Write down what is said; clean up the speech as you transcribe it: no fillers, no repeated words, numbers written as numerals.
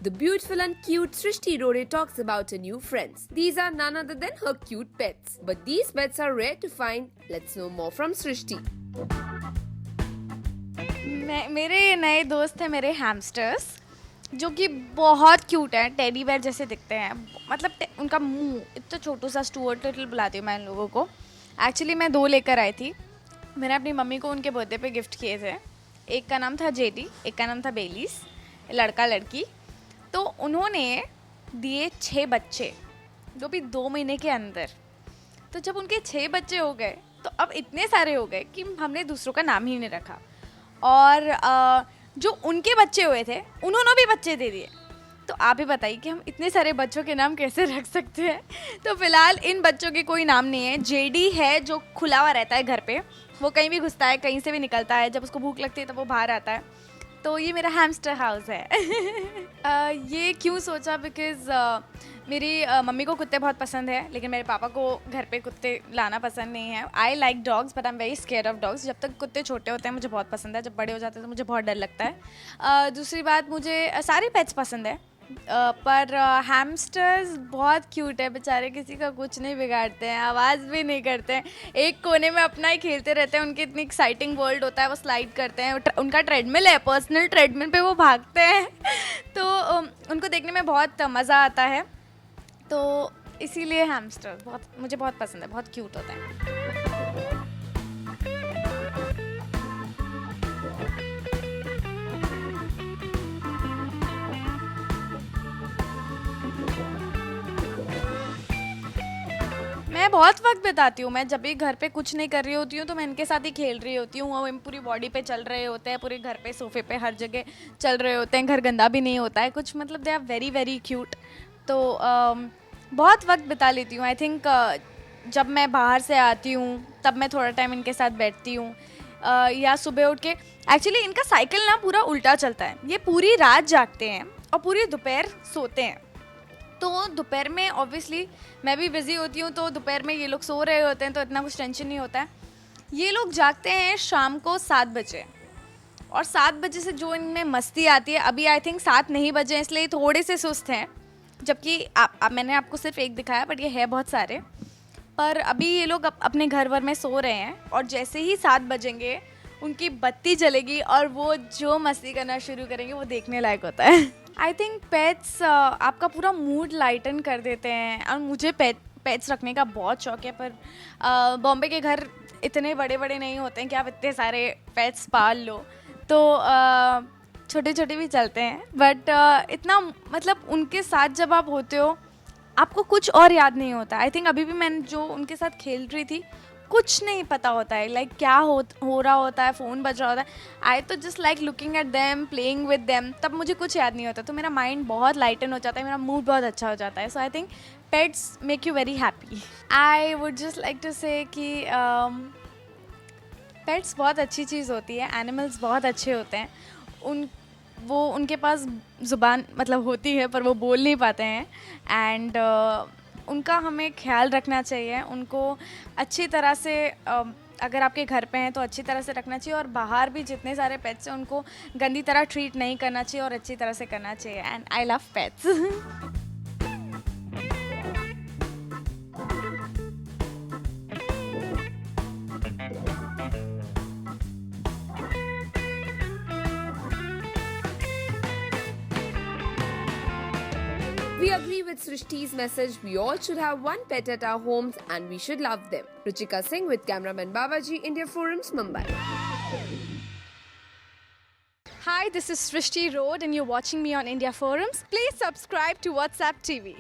The beautiful and cute Srishti Rode talks about her new friends. These are none other than her cute pets. But these pets are rare to find. Let's know more from Srishti. मेरे नए दोस्त हैं मेरे hamsters, जो कि बहुत cute है, teddy bear जैसे दिखते हैं. मतलब उनका मुंह इतना छोटू सा, स्टुअर्ट लिटिल बुलाती हूँ मैं इन लोगों को. एक्चुअली मैं 2 लेकर आई थी. मैंने अपनी मम्मी को उनके बर्थडे पे गिफ्ट किए थे. एक का नाम था जेडी, एक का नाम था बेलीस, लड़का लड़की. तो उन्होंने दिए 6 बच्चे, जो भी 2 महीने के अंदर. तो जब उनके 6 बच्चे हो गए तो अब इतने सारे हो गए कि हमने दूसरों का नाम ही नहीं रखा. और जो उनके बच्चे हुए थे उन्होंने भी बच्चे दे दिए. तो आप ही बताइए कि हम इतने सारे बच्चों के नाम कैसे रख सकते हैं. तो फिलहाल इन बच्चों के कोई नाम नहीं है. जेडी है जो खुला हुआ रहता है घर पे, वो कहीं भी घुसता है, कहीं से भी निकलता है. जब उसको भूख लगती है तब वो बाहर आता है. तो ये मेरा हैमस्टर हाउस है. ये क्यों सोचा, बिकॉज़ मेरी मम्मी को कुत्ते बहुत पसंद है, लेकिन मेरे पापा को घर पे कुत्ते लाना पसंद नहीं है. I like dogs but I am very scared of dogs. जब तक कुत्ते छोटे होते हैं मुझे बहुत पसंद है, जब बड़े हो जाते हैं तो मुझे बहुत डर लगता है. दूसरी बात, मुझे सारे पेट्स पसंद है, पर हैमस्टर्स बहुत क्यूट है. बेचारे किसी का कुछ नहीं बिगाड़ते हैं, आवाज़ भी नहीं करते हैं, एक कोने में अपना ही खेलते रहते हैं. उनके इतनी एक्साइटिंग वर्ल्ड होता है, वो स्लाइड करते हैं, उनका ट्रेडमिल है, पर्सनल ट्रेडमिल पे वो भागते हैं. तो उनको देखने में बहुत मज़ा आता है. तो इसीलिए हैमस्टर मुझे बहुत पसंद है, बहुत क्यूट होता है. मैं बहुत वक्त बिताती हूँ. मैं जब भी घर पे कुछ नहीं कर रही होती हूँ तो मैं इनके साथ ही खेल रही होती हूँ. वो पूरी बॉडी पे चल रहे होते हैं, पूरे घर पे सोफे पे हर जगह चल रहे होते हैं. घर गंदा भी नहीं होता है कुछ, मतलब they are very very cute. तो बहुत वक्त बिता लेती हूँ. आई थिंक जब मैं बाहर से आती हूँ तब मैं थोड़ा टाइम इनके साथ बैठती हूँ, या सुबह उठ के. एक्चुअली इनका साइकिल ना पूरा उल्टा चलता है. ये पूरी रात जागते हैं और पूरी दोपहर सोते हैं. तो दोपहर में ऑब्वियसली मैं भी बिज़ी होती हूँ, तो दोपहर में ये लोग सो रहे होते हैं तो इतना कुछ टेंशन नहीं होता है. ये लोग जागते हैं शाम को 7 बजे, और 7 बजे से जो इनमें मस्ती आती है. अभी आई थिंक 7 नहीं बजे, इसलिए थोड़े से सुस्त हैं, जबकि मैंने आपको सिर्फ एक दिखाया, बट ये है बहुत सारे. पर अभी ये लोग अपने घर वर में सो रहे हैं, और जैसे ही 7 बजेंगे उनकी बत्ती जलेगी और वो जो मस्ती करना शुरू करेंगे वो देखने लायक होता है. आई थिंक पेट्स आपका पूरा मूड लाइटन कर देते हैं, और मुझे पेट्स रखने का बहुत शौक है. पर बॉम्बे के घर इतने बड़े बड़े नहीं होते हैं कि आप इतने सारे पेट्स पाल लो. तो छोटे छोटे भी चलते हैं, बट इतना मतलब उनके साथ जब आप होते हो आपको कुछ और याद नहीं होता. आई थिंक अभी भी मैं जो उनके साथ खेल रही थी कुछ नहीं पता होता है, लाइक क्या हो रहा होता है, फ़ोन बज रहा होता है. आई तो just like looking at them, playing with them. तब मुझे कुछ याद नहीं होता, तो मेरा माइंड बहुत लाइटन हो जाता है, मेरा मूड बहुत अच्छा हो जाता है. So I think pets make you very happy. I would just like to say कि पेट्स बहुत अच्छी चीज़ होती है. एनिमल्स बहुत अच्छे होते हैं. उनके पास ज़ुबान मतलब होती है, पर वो बोल नहीं पाते हैं. एंड उनका हमें ख्याल रखना चाहिए. उनको अच्छी तरह से अगर आपके घर पे हैं तो अच्छी तरह से रखना चाहिए, और बाहर भी जितने सारे पेट्स हैं उनको गंदी तरह ट्रीट नहीं करना चाहिए और अच्छी तरह से करना चाहिए. And I love pets. We agree with Srishti's message. We all should have one pet at our homes and we should love them. Ruchika Singh with cameraman Babaji, India Forums, Mumbai. Hi, this is Srishti Rode and you're watching me on India Forums. Please subscribe to WhatsApp TV.